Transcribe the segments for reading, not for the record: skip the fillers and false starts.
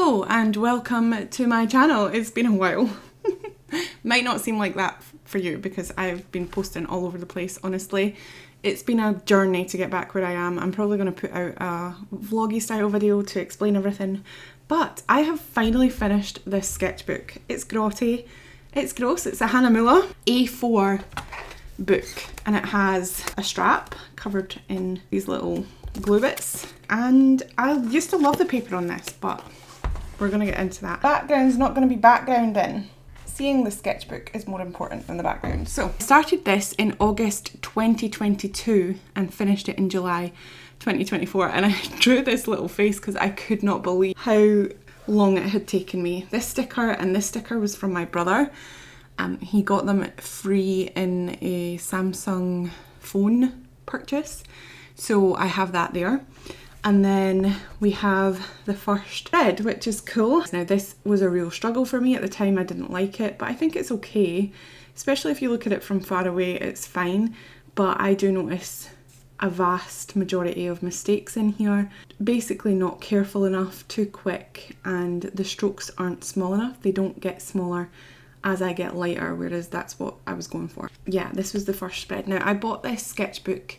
Hello and welcome to my channel. It's been a while. Might not seem like that for you because I've been posting all over the place, honestly. It's been a journey to get back where I am. I'm probably going to put out a vloggy style video to explain everything. But I have finally finished this sketchbook. It's grotty. It's gross. It's a Hahnemühle A4 book and it has a strap covered in these little glue bits. And I used to love the paper on this, but we're going to get into that. Background's not going to be backgrounding. Seeing the sketchbook is more important than the background. So I started this in August 2022 and finished it in July 2024, and I drew this little face because I could not believe how long it had taken me. This sticker and this sticker was from my brother. He got them free in a Samsung phone purchase, so I have that there. And then we have the first spread, which is cool. Now this was a real struggle for me at the time. I didn't like it, but I think it's okay. Especially if you look at it from far away, it's fine. But I do notice a vast majority of mistakes in here. Basically not careful enough, too quick, and the strokes aren't small enough. They don't get smaller as I get lighter, whereas that's what I was going for. Yeah, this was the first spread. Now I bought this sketchbook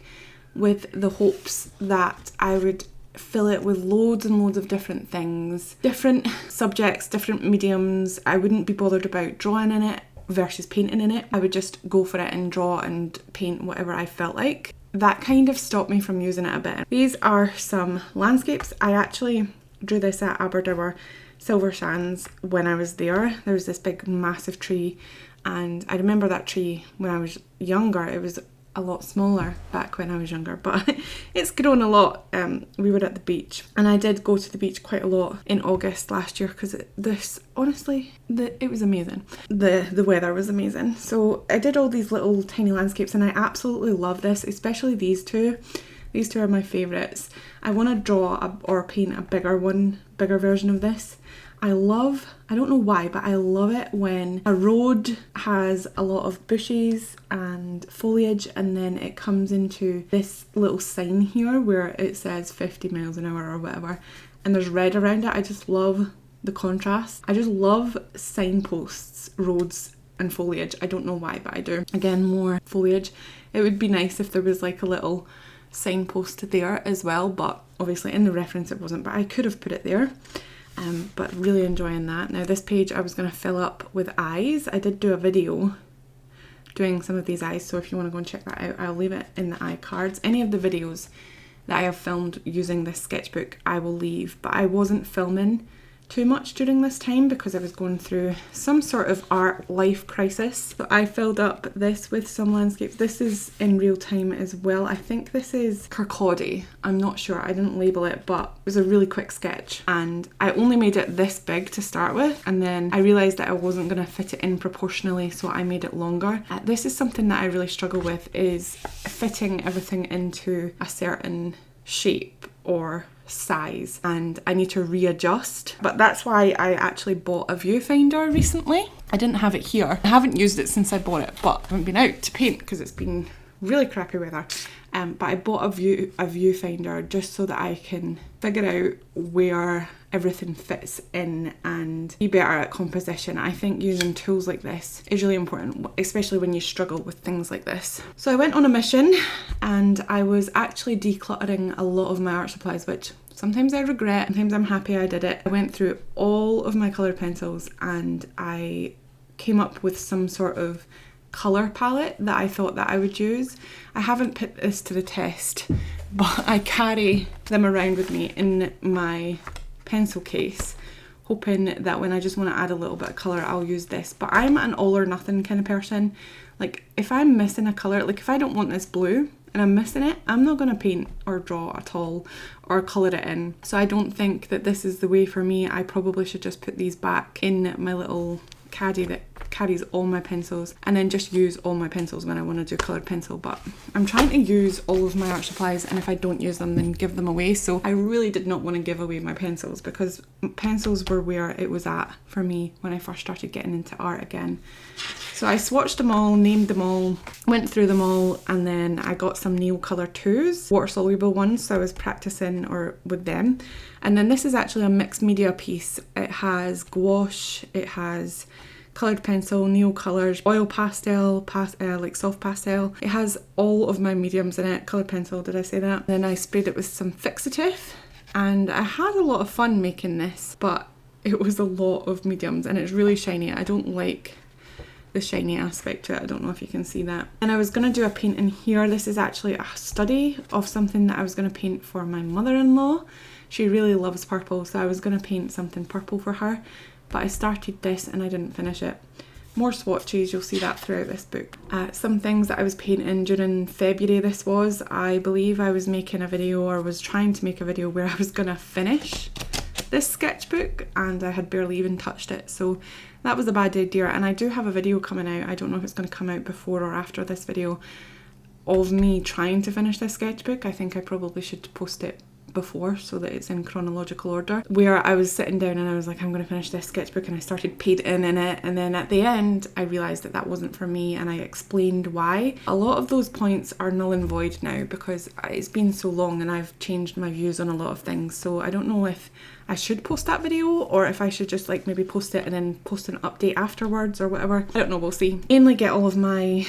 with the hopes that I would fill it with loads and loads of different things, different subjects, different mediums. I wouldn't be bothered about drawing in it versus painting in it. I would just go for it and draw and paint whatever I felt like. That kind of stopped me from using it a bit. These are some landscapes. I actually drew this at ALLJArt Silver Sands when I was there. There was this big massive tree, and I remember that tree when I was younger. It was a lot smaller back when I was younger, but it's grown a lot. We were at the beach, and I did go to the beach quite a lot in August last year because it was amazing. The weather was amazing. So I did all these little tiny landscapes, and I absolutely love this, especially these two. These two are my favourites. I want to draw or paint a bigger version of this. I don't know why, but I love it when a road has a lot of bushes and foliage, and then it comes into this little sign here where it says 50 miles an hour or whatever, and there's red around it. I just love the contrast. I just love signposts, roads and foliage. I don't know why, but I do. Again, more foliage. It would be nice if there was like a little signpost there as well, but obviously in the reference it wasn't, but I could have put it there. But really enjoying that. Now this page I was going to fill up with eyes. I did do a video doing some of these eyes, so if you want to go and check that out, I'll leave it in the iCards. Any of the videos that I have filmed using this sketchbook I will leave, but I wasn't filming too much during this time because I was going through some sort of art life crisis. So I filled up this with some landscapes. This is in real time as well. I think this is Kirkcaldy. I'm not sure, I didn't label it, but it was a really quick sketch, and I only made it this big to start with, and then I realised that I wasn't going to fit it in proportionally, so I made it longer. This is something that I really struggle with, is fitting everything into a certain shape or size, and I need to readjust. But that's why I actually bought a viewfinder recently. I didn't have it here. I haven't used it since I bought it, but I haven't been out to paint because it's been really crappy weather. But I bought a viewfinder just so that I can figure out where everything fits in and be better at composition. I think using tools like this is really important, especially when you struggle with things like this. So I went on a mission, and I was actually decluttering a lot of my art supplies, which sometimes I regret, sometimes I'm happy I did it. I went through all of my coloured pencils and I came up with some sort of colour palette that I thought that I would use. I haven't put this to the test, but I carry them around with me in my pencil case, hoping that when I just want to add a little bit of colour, I'll use this. But I'm an all or nothing kind of person. Like if I'm missing a colour, like if I don't want this blue and I'm missing it, I'm not going to paint or draw at all or colour it in. So I don't think that this is the way for me. I probably should just put these back in my little caddy that carries all my pencils, and then just use all my pencils when I want to do coloured pencil. But I'm trying to use all of my art supplies, and if I don't use them then give them away. So I really did not want to give away my pencils, because pencils were where it was at for me when I first started getting into art again. So I swatched them all, named them all, went through them all, and then I got some Neocolor 2s, water soluble ones, so I was practicing with them. And then this is actually a mixed media piece. It has gouache, it has coloured pencil, Neocolors, oil pastel, like soft pastel. It has all of my mediums in it. Coloured pencil, did I say that? Then I sprayed it with some fixative, and I had a lot of fun making this, but it was a lot of mediums, and it's really shiny. I don't like the shiny aspect to it. I don't know if you can see that. And I was going to do a paint in here. This is actually a study of something that I was going to paint for my mother-in-law. She really loves purple, so I was going to paint something purple for her. But I started this and I didn't finish it. More swatches, you'll see that throughout this book. Some things that I was painting during February this was, I believe I was making a video, or was trying to make a video, where I was going to finish this sketchbook and I had barely even touched it. So that was a bad idea, and I do have a video coming out. I don't know if it's going to come out before or after this video of me trying to finish this sketchbook. I think I probably should post it before so that it's in chronological order, where I was sitting down and I was like, I'm going to finish this sketchbook, and I started painting in it, and then at the end I realised that that wasn't for me, and I explained why. A lot of those points are null and void now because it's been so long and I've changed my views on a lot of things. So I don't know if I should post that video, or if I should just like maybe post it and then post an update afterwards or whatever. I don't know, we'll see. Mainly get all of my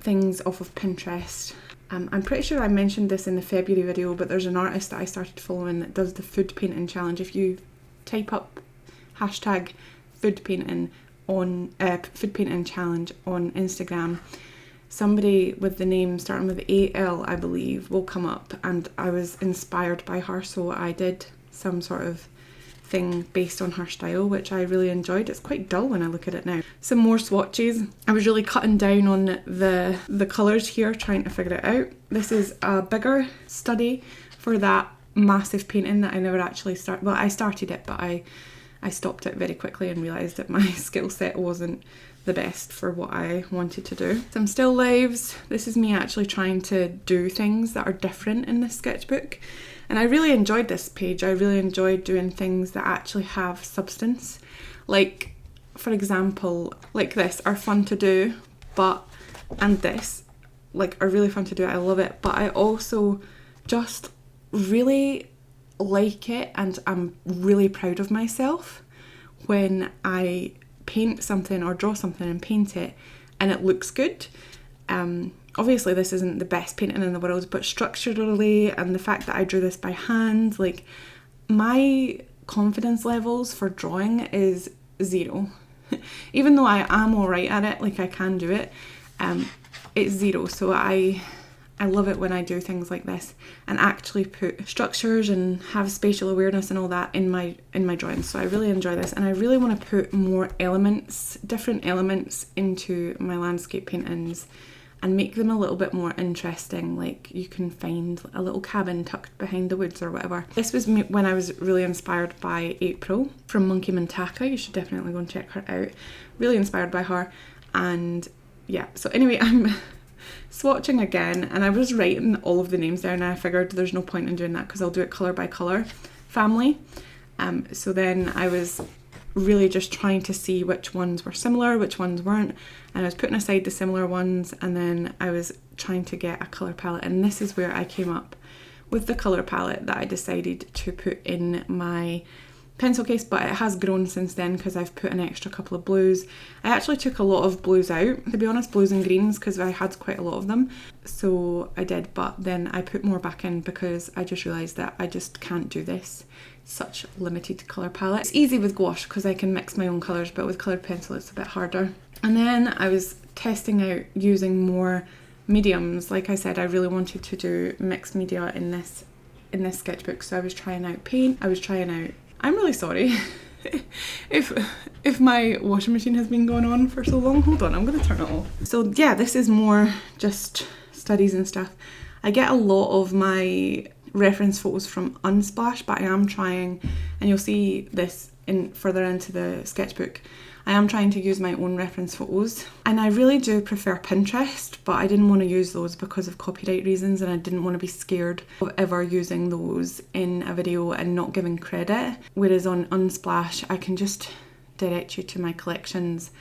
things off of Pinterest. I'm pretty sure I mentioned this in the February video, but there's an artist that I started following that does the food painting challenge. If you type up hashtag food painting challenge on Instagram, somebody with the name starting with AL, I believe, will come up, and I was inspired by her, so I did some sort of thing based on her style, which I really enjoyed. It's quite dull when I look at it now. Some more swatches. I was really cutting down on the colours here, trying to figure it out. This is a bigger study for that massive painting that I never actually started. Well, I started it, but I stopped it very quickly and realised that my skill set wasn't the best for what I wanted to do. Some still lives. This is me actually trying to do things that are different in this sketchbook. And I really enjoyed this page. I really enjoyed doing things that actually have substance. Like, for example, like this are fun to do, and this, like, are really fun to do. I love it. But I also just really like it, and I'm really proud of myself when I paint something or draw something and paint it and it looks good. Obviously this isn't the best painting in the world, but structurally, and the fact that I drew this by hand, like, my confidence levels for drawing is 0. Even though I am alright at it, like I can do it, it's 0. So I love it when I do things like this and actually put structures and have spatial awareness and all that in my drawings. So I really enjoy this, and I really want to put more elements, different elements into my landscape paintings and make them a little bit more interesting. Like, you can find a little cabin tucked behind the woods or whatever. This was me when I was really inspired by April from Monkey Mintaka. You should definitely go and check her out. Really inspired by her. And yeah, so anyway, I'm swatching again, and I was writing all of the names down, and I figured there's no point in doing that because I'll do it colour by colour family. So then I was really just trying to see which ones were similar, which ones weren't, and I was putting aside the similar ones, and then I was trying to get a colour palette, and this is where I came up with the colour palette that I decided to put in my pencil case, but it has grown since then because I've put an extra couple of blues. I actually took a lot of blues out, to be honest, blues and greens, because I had quite a lot of them, so I did, but then I put more back in because I just realised that I just can't do this. Such limited colour palette. It's easy with gouache because I can mix my own colours, but with coloured pencil it's a bit harder. And then I was testing out using more mediums. Like I said, I really wanted to do mixed media in this sketchbook, so I was trying out paint, I was trying out... I'm really sorry if my washing machine has been going on for so long. Hold on, I'm going to turn it off. So yeah, this is more just studies and stuff. I get a lot of my reference photos from Unsplash, but I am trying, and you'll see this further into the sketchbook, I am trying to use my own reference photos, and I really do prefer Pinterest, but I didn't want to use those because of copyright reasons, and I didn't want to be scared of ever using those in a video and not giving credit. Whereas on Unsplash, I can just direct you to my collections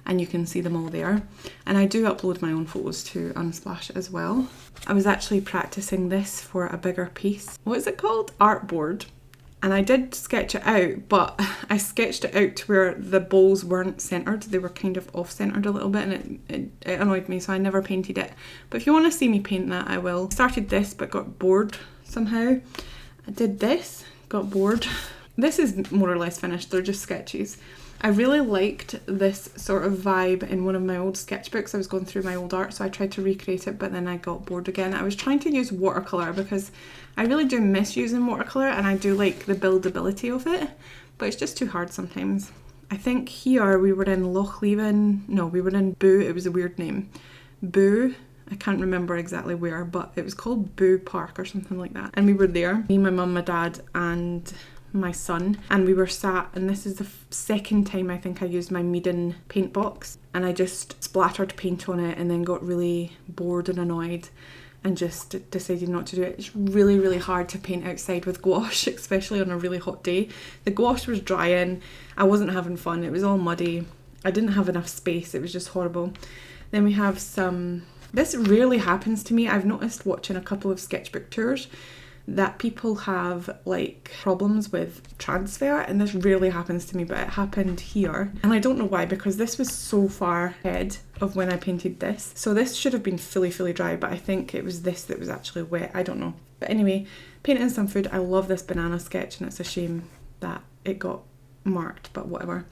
and you can see them all there. And I do upload my own photos to Unsplash as well. I was actually practicing this for a bigger piece. What is it called? Artboard. And I did sketch it out, but I sketched it out to where the bowls weren't centred. They were kind of off-centred a little bit, and it annoyed me, so I never painted it. But if you want to see me paint that, I will. I started this, but got bored somehow. I did this, got bored. This is more or less finished, they're just sketches. I really liked this sort of vibe in one of my old sketchbooks. I was going through my old art, so I tried to recreate it, but then I got bored again. I was trying to use watercolour because I really do miss using watercolour, and I do like the buildability of it, but it's just too hard sometimes. I think here we were in Lochleven, no, we were in Boo, it was a weird name. Boo, I can't remember exactly where, but it was called Boo Park or something like that. And we were there, me, my mum, my dad, and my son, and we were sat, and this is the second time I think I used my Meeden paint box, and I just splattered paint on it and then got really bored and annoyed and just decided not to do it. It's really, really hard to paint outside with gouache, especially on a really hot day. The gouache was drying, I wasn't having fun, it was all muddy, I didn't have enough space, it was just horrible. Then we have some, this rarely happens to me, I've noticed watching a couple of sketchbook tours that people have like problems with transfer, and this rarely happens to me, but it happened here, and I don't know why, because this was so far ahead of when I painted this, so this should have been fully dry, but I think it was this that was actually wet, I don't know. But anyway, painting some food. I love this banana sketch, and it's a shame that it got marked, but whatever.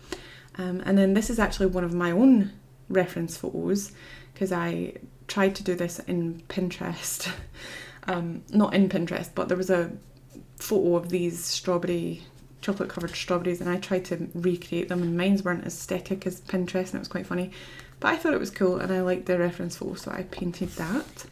And then this is actually one of my own reference photos, because I tried to do this in Pinterest. Not in Pinterest, but there was a photo of these chocolate covered strawberries, and I tried to recreate them, and mine weren't as aesthetic as Pinterest, and it was quite funny, but I thought it was cool and I liked the reference photo, so I painted that.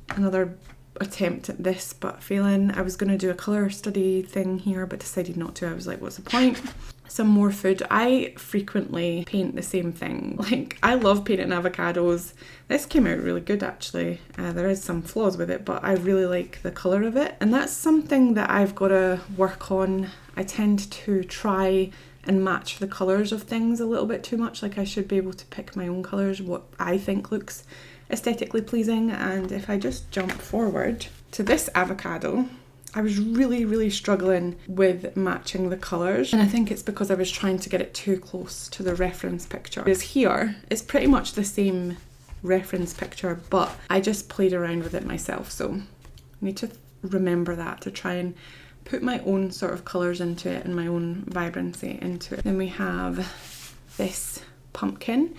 Another attempt at this, but failing. I was going to do a colour study thing here, but decided not to. I was like, what's the point? Some more food. I frequently paint the same thing. Like, I love painting avocados. This came out really good actually. There is some flaws with it, but I really like the colour of it, and that's something that I've got to work on. I tend to try and match the colours of things a little bit too much. Like, I should be able to pick my own colours, what I think looks aesthetically pleasing. And if I just jump forward to this avocado, I was really struggling with matching the colours, and I think it's because I was trying to get it too close to the reference picture. Whereas here, it's pretty much the same reference picture, but I just played around with it myself, so I need to remember that, to try and put my own sort of colours into it and my own vibrancy into it. Then we have this pumpkin.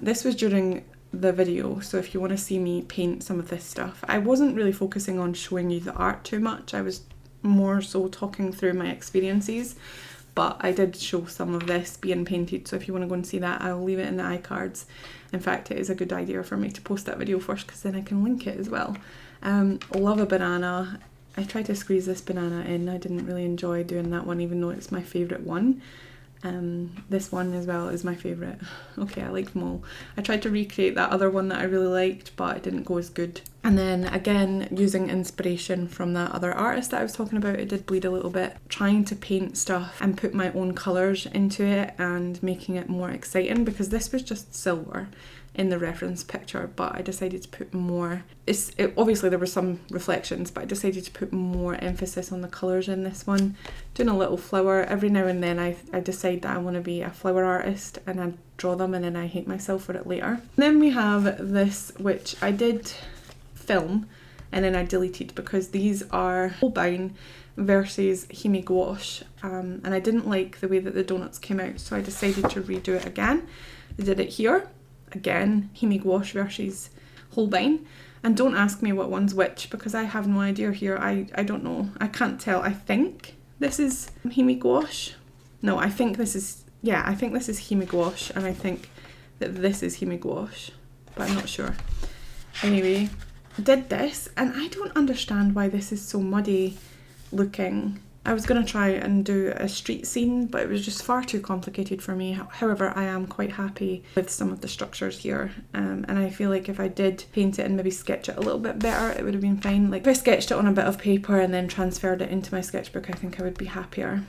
This was during the video, so if you want to see me paint some of this stuff, I wasn't really focusing on showing you the art too much, I was more so talking through my experiences, but I did show some of this being painted, so if you want to go and see that, I'll leave it in the iCards. In fact, it is a good idea for me to post that video first, because then I can link it as well. Love a banana. I tried to squeeze this banana in. I didn't really enjoy doing that one, even though it's my favourite one. This one as well is my favourite. Okay, I like them all. I tried to recreate that other one that I really liked, but it didn't go as good. And then again, using inspiration from that other artist that I was talking about, it did bleed a little bit. Trying to paint stuff and put my own colours into it and making it more exciting, because this was just silver in the reference picture, but I decided to put more, obviously there were some reflections, but I decided to put more emphasis on the colours in this one. Doing a little flower. Every now and then I decide that I want to be a flower artist, and I draw them, and then I hate myself for it later. And then we have this, which I did film and then I deleted, because these are Holbein versus Hime Gouache, and I didn't like the way that the donuts came out, so I decided to redo it again. I did it here. Again, Hime Gouache versus Holbein, and don't ask me what one's which, because I have no idea here. I don't know, I can't tell. I think this is Hime Gouache. No, I think this is, yeah, I think this is Hime Gouache, and I think that this is Hime Gouache, but I'm not sure. Anyway, I did this, and I don't understand why this is so muddy looking. I was going to try and do a street scene, but it was just far too complicated for me. However, I am quite happy with some of the structures here, and I feel like if I did paint it and maybe sketch it a little bit better, it would have been fine. Like if I sketched it on a bit of paper and then transferred it into my sketchbook, I think I would be happier.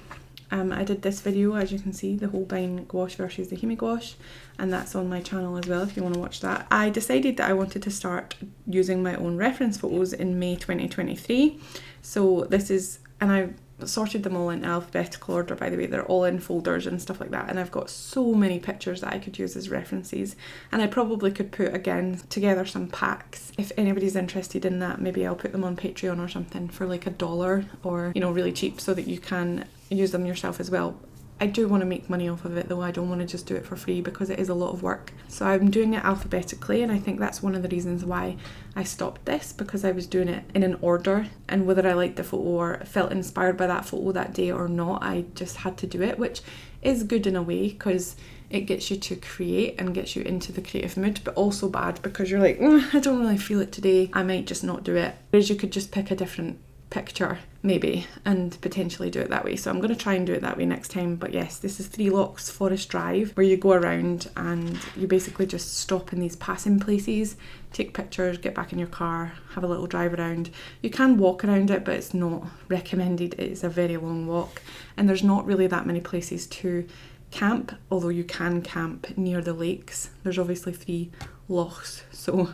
I did this video, as you can see, the Holbein gouache versus the Hime gouache, and that's on my channel as well if you want to watch that. I decided that I wanted to start using my own reference photos in May 2023. So this is, and I sorted them all in alphabetical order, by the way. They're all in folders and stuff like that, and I've got so many pictures that I could use as references, and I probably could put again together some packs. If anybody's interested in that, maybe I'll put them on Patreon or something for like $1 or, you know, really cheap, so that you can use them yourself as well. I do want to make money off of it though. I don't want to just do it for free because it is a lot of work. So I'm doing it alphabetically, and I think that's one of the reasons why I stopped this, because I was doing it in an order, and whether I liked the photo or felt inspired by that photo that day or not, I just had to do it, which is good in a way because it gets you to create and gets you into the creative mood, but also bad because you're like, I don't really feel it today, I might just not do it. Whereas you could just pick a different picture maybe and potentially do it that way. So I'm going to try and do it that way next time. But yes, this is Three Locks Forest Drive, where you go around and you basically just stop in these passing places, take pictures, get back in your car, have a little drive around. You can walk around it, but it's not recommended. It's a very long walk, and there's not really that many places to camp, although you can camp near the lakes. There's obviously 3 lochs so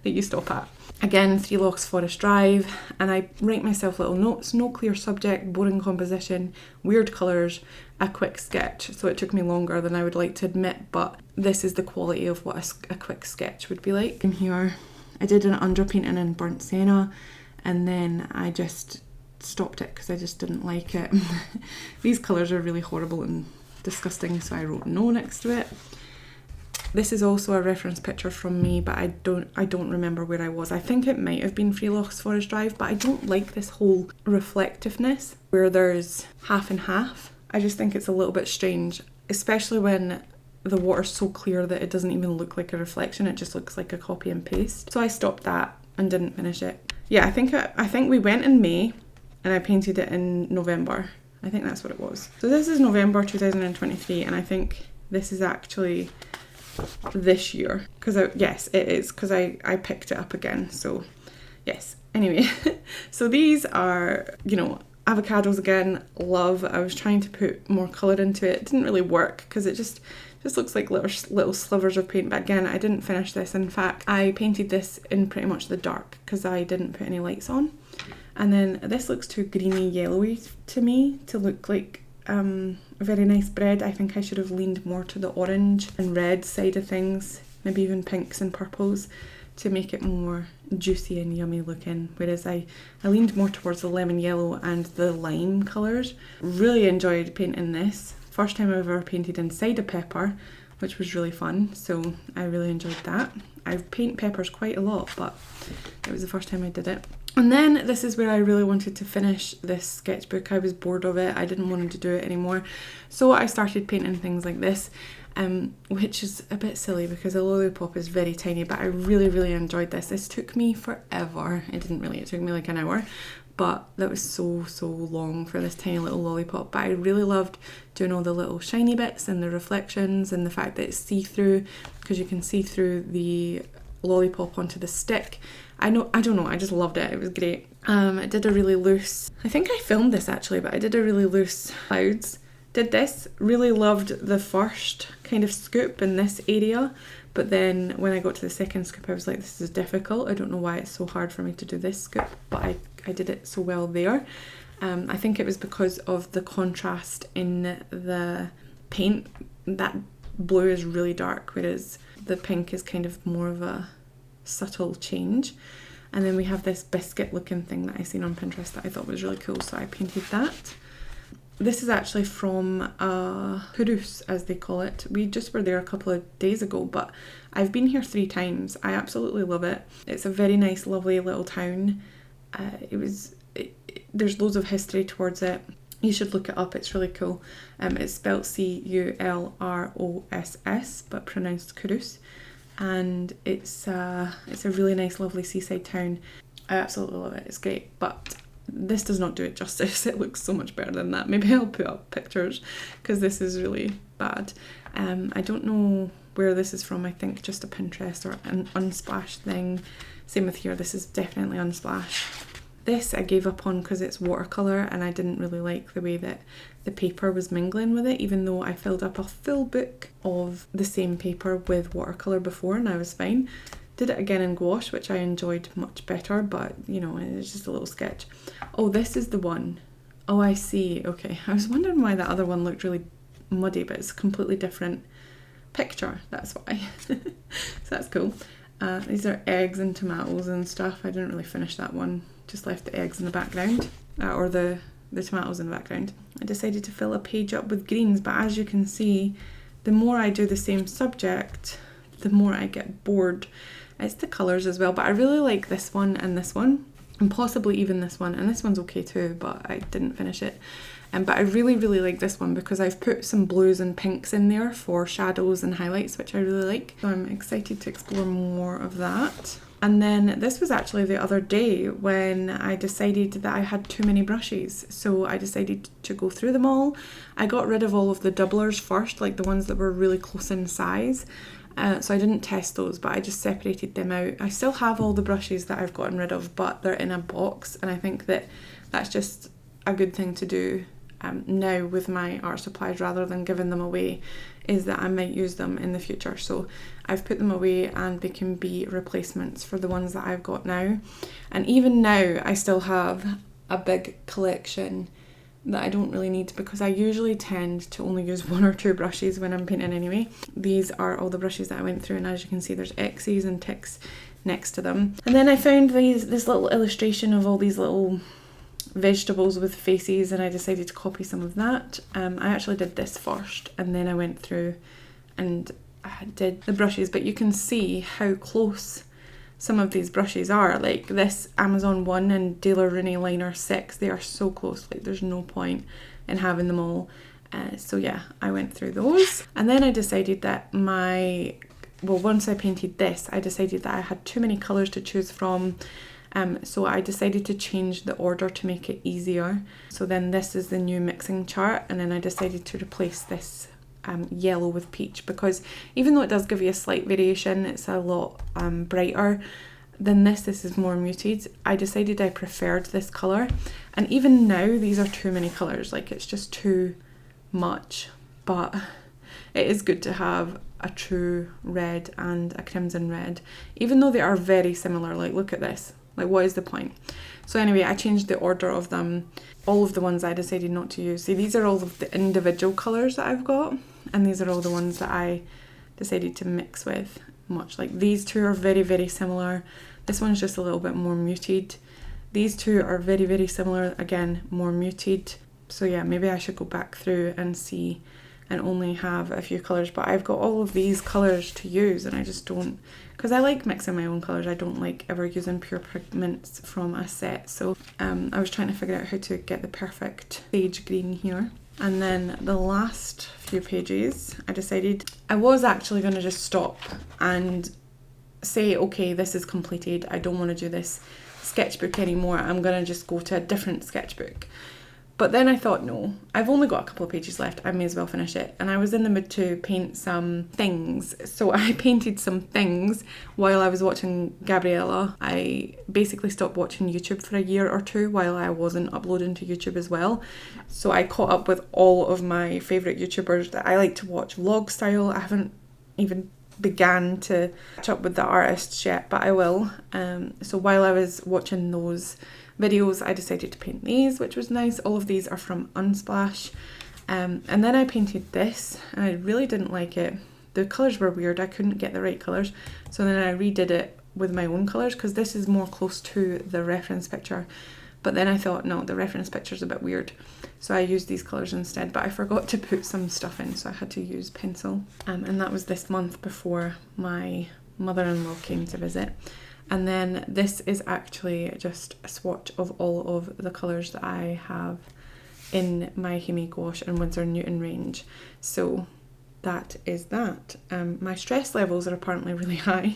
that you stop at. Again, 3 Locks Forest Drive, and I write myself little notes: no clear subject, boring composition, weird colours, a quick sketch. So it took me longer than I would like to admit, but this is the quality of what a quick sketch would be like. In here, I did an underpainting in burnt sienna, and then I just stopped it because I just didn't like it. These colours are really horrible and disgusting, so I wrote no next to it. This is also a reference picture from me, but I don't remember where I was. I think it might have been Three Locks Forest Drive, but I don't like this whole reflectiveness where there's half and half. I just think it's a little bit strange, especially when the water's so clear that it doesn't even look like a reflection, it just looks like a copy and paste. So I stopped that and didn't finish it. Yeah, I think we went in May and I painted it in November. I think that's what it was. So this is November 2023, and I think this is actually this year, because yes, it is, because I picked it up again. So yes, anyway. So these are, you know, avocados again. Love. I was trying to put more colour into it. It didn't really work because it just looks like little slivers of paint. But again, I didn't finish this. In fact, I painted this in pretty much the dark because I didn't put any lights on. And then this looks too greeny yellowy to me to look like a very nice bread. I think I should have leaned more to the orange and red side of things, maybe even pinks and purples, to make it more juicy and yummy looking, whereas I leaned more towards the lemon yellow and the lime colours. Really enjoyed painting this. First time I've ever painted inside a pepper, which was really fun, so I really enjoyed that. I paint peppers quite a lot, but it was the first time I did it. And then this is where I really wanted to finish this sketchbook. I was bored of it. I didn't want to do it anymore. So I started painting things like this, which is a bit silly because the lollipop is very tiny, but I really, really enjoyed this. This took me forever. It didn't really, it took me like an hour, but that was so long for this tiny little lollipop. But I really loved doing all the little shiny bits and the reflections and the fact that it's see-through, because you can see through the lollipop onto the stick. I don't know, I just loved it. It was great. I did a really loose, I think I filmed this actually, but I did a really loose clouds. Did this, really loved the first kind of scoop in this area, but then when I got to the second scoop I was like, this is difficult. I don't know why it's so hard for me to do this scoop, but I did it so well there. I think it was because of the contrast in the paint. That blue is really dark, whereas the pink is kind of more of a subtle change. And then we have this biscuit looking thing that I seen on Pinterest that I thought was really cool, so I painted that. This is actually from a Hurus, as they call it. We just were there a couple of days ago, but I've been here 3 times. I absolutely love it. It's a very nice, lovely little town. There's loads of history towards it. You should look it up, it's really cool. It's spelled Culross, but pronounced Hurus. And it's a really nice, lovely seaside town. I absolutely love it. It's great. But this does not do it justice. It looks so much better than that. Maybe I'll put up pictures because this is really bad. I don't know where this is from. I think just a Pinterest or an Unsplash thing. Same with here, this is definitely Unsplash. This I gave up on because it's watercolour and I didn't really like the way that the paper was mingling with it, even though I filled up a full book of the same paper with watercolour before and I was fine. Did it again in gouache, which I enjoyed much better, but you know, it's just a little sketch. Oh, this is the one. Oh, I see. Okay, I was wondering why that other one looked really muddy, but it's a completely different picture, that's why. So that's cool. These are eggs and tomatoes and stuff. I didn't really finish that one, just left the eggs in the background, or the tomatoes in the background. I decided to fill a page up with greens, but as you can see, the more I do the same subject, the more I get bored. It's the colours as well, but I really like this one, and possibly even this one, and this one's okay too, but I didn't finish it. But I really like this one because I've put some blues and pinks in there for shadows and highlights, which I really like. So I'm excited to explore more of that. And then this was actually the other day when I decided that I had too many brushes. So I decided to go through them all. I got rid of all of the doublers first, like the ones that were really close in size. So I didn't test those, but I just separated them out. I still have all the brushes that I've gotten rid of, but they're in a box, and I think that that's just a good thing to do now with my art supplies rather than giving them away, is that I might use them in the future. So I've put them away and they can be replacements for the ones that I've got now. And even now I still have a big collection that I don't really need because I usually tend to only use 1 or 2 brushes when I'm painting anyway. These are all the brushes that I went through, and as you can see there's X's and ticks next to them. And then I found this little illustration of all these little vegetables with faces, and I decided to copy some of that. I actually did this first and then I went through and I did the brushes, but you can see how close some of these brushes are. Like this Amazon 1 and Daler Rooney Liner 6, they are so close, like there's no point in having them all. So yeah, I went through those, and then I decided that once I painted this, I decided that I had too many colours to choose from. So I decided to change the order to make it easier. So then this is the new mixing chart, and then I decided to replace this yellow with peach, because even though it does give you a slight variation, it's a lot brighter than this. This is more muted. I decided I preferred this colour, and even now these are too many colours, like it's just too much, but it is good to have a true red and a crimson red, even though they are very similar. Like look at this. Like, what is the point? So anyway, I changed the order of them. All of the ones I decided not to use. See, these are all of the individual colours that I've got, and these are all the ones that I decided to mix with. Much like these two are very similar. This one's just a little bit more muted. These two are very similar, again, more muted. So yeah, maybe I should go back through and see and only have a few colours, but I've got all of these colours to use, and I just don't, because I like mixing my own colours. I don't like ever using pure pigments from a set. So I was trying to figure out how to get the perfect sage green here. And then the last few pages, I decided I was actually going to just stop and say, okay, this is completed. I don't want to do this sketchbook anymore. I'm going to just go to a different sketchbook. But then I thought, no, I've only got a couple of pages left, I may as well finish it. And I was in the mood to paint some things. So I painted some things while I was watching Gabriella. I basically stopped watching YouTube for a year or two while I wasn't uploading to YouTube as well. So I caught up with all of my favourite YouTubers that I like to watch vlog style. I haven't even began to catch up with the artists yet, but I will. So while I was watching those videos, I decided to paint these, which was nice. All of these are from Unsplash. And then I painted this, and I really didn't like it. The colours were weird, I couldn't get the right colours. So then I redid it with my own colours, because this is more close to the reference picture. But then I thought, no, the reference picture's a bit weird. So I used these colours instead, but I forgot to put some stuff in, so I had to use pencil. And that was this month before my mother-in-law came to visit. And then this is actually just a swatch of all of the colours that I have in my Hahnemühle Gouache and Winsor & Newton range. So that is that. My stress levels are apparently really high.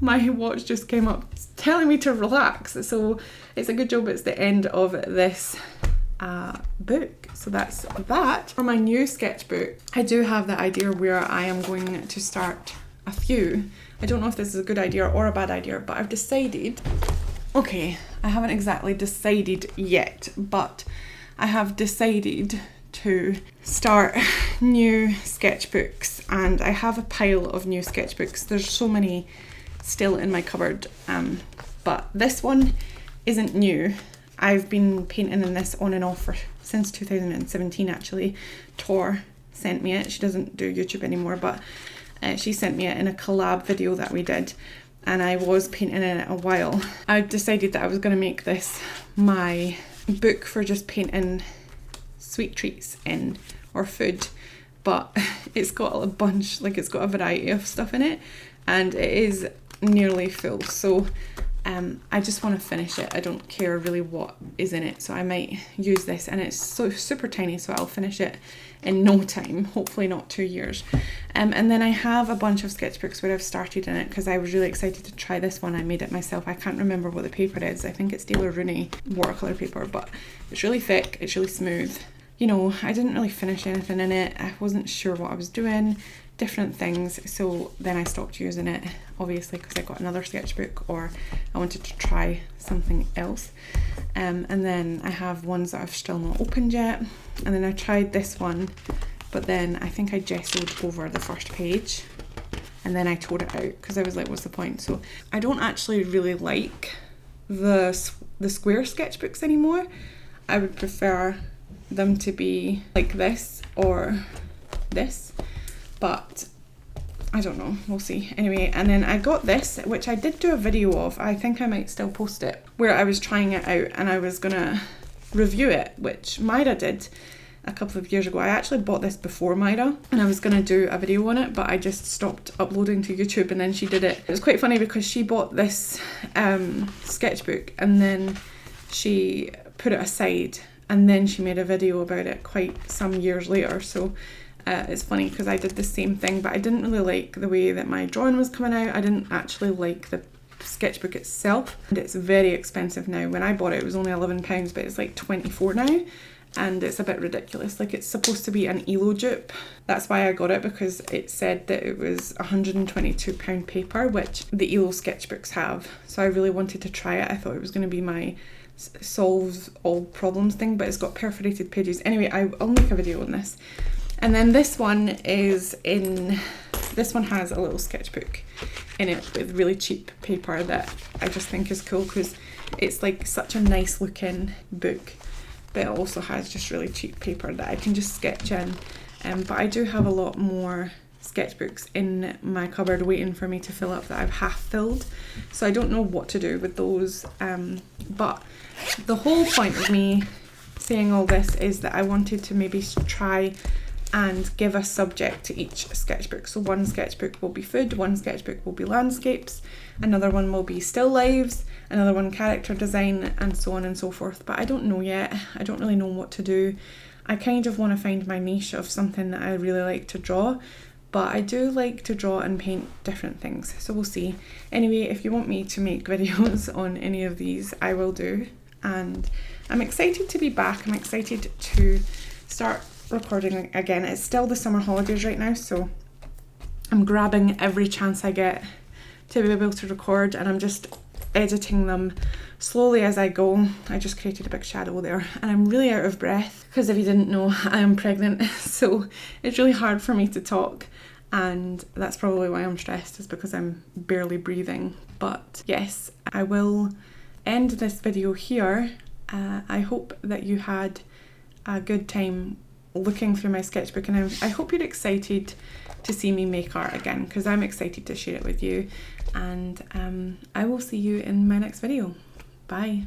My watch just came up telling me to relax, so it's a good job it's the end of this book. So that's that. For my new sketchbook, I do have the idea where I am going to start a few. I don't know if this is a good idea or a bad idea, but I've decided, okay, I haven't exactly decided yet, but I have decided to start new sketchbooks, and I have a pile of new sketchbooks. There's so many still in my cupboard, but this one isn't new. I've been painting in this on and off since 2017 actually. Tor sent me it. She doesn't do YouTube anymore, but she sent me it in a collab video that we did, and I was painting in it a while. I decided that I was going to make this my book for just painting sweet treats in, or food, but it's got a bunch, like it's got a variety of stuff in it, and it is nearly full, so I just want to finish it. I don't care really what is in it, so I might use this, and it's so super tiny, so I'll finish it in no time, hopefully not 2 years. And then I have a bunch of sketchbooks where I've started in it because I was really excited to try this one. I made it myself. I can't remember what the paper is. I think it's Daler Rooney watercolor paper, but it's really thick, it's really smooth. You know, I didn't really finish anything in it. I wasn't sure what I was doing, different things, so then I stopped using it, obviously, because I got another sketchbook, or I wanted to try something else. And then I have ones that I've still not opened yet, and then I tried this one, but then I think I gessoed over the first page and then I tore it out because I was like, what's the point? So I don't actually really like the square sketchbooks anymore. I would prefer them to be like this or this, but I don't know, we'll see. Anyway, and then I got this, which I did do a video of. I think I might still post it, where I was trying it out and I was gonna review it, which Myra did a couple of years ago. I actually bought this before Myra and I was gonna do a video on it, but I just stopped uploading to YouTube and then she did it. It was quite funny because she bought this sketchbook and then she put it aside and then she made a video about it quite some years later. So it's funny because I did the same thing, but I didn't really like the way that my drawing was coming out. I didn't actually like the sketchbook itself, and it's very expensive now. When I bought it, it was only £11, but it's like 24 now, and it's a bit ridiculous. Like, it's supposed to be an ELO dupe. That's why I got it, because it said that it was £122 paper, which the ELO sketchbooks have. So I really wanted to try it. I thought it was going to be my solves all problems thing, but it's got perforated pages. Anyway, I'll make a video on this. And then this one has a little sketchbook in it with really cheap paper that I just think is cool because it's like such a nice looking book, but it also has just really cheap paper that I can just sketch in. But I do have a lot more sketchbooks in my cupboard waiting for me to fill up that I've half filled, so I don't know what to do with those. But the whole point of me saying all this is that I wanted to maybe try and give a subject to each sketchbook. So one sketchbook will be food, one sketchbook will be landscapes, another one will be still lives, another one character design, and so on and so forth. But I don't know yet. I don't really know what to do. I kind of want to find my niche of something that I really like to draw, but I do like to draw and paint different things, so we'll see. Anyway, if you want me to make videos on any of these, I will do, and I'm excited to be back. I'm excited to start recording again. It's still the summer holidays right now, so I'm grabbing every chance I get to be able to record, and I'm just editing them slowly as I go. I just created a big shadow there, and I'm really out of breath because if you didn't know, I am pregnant, so it's really hard for me to talk, and that's probably why I'm stressed, is because I'm barely breathing. But yes, I will end this video here. I hope that you had a good time looking through my sketchbook, and I hope you're excited to see me make art again, because I'm excited to share it with you, and I will see you in my next video. Bye.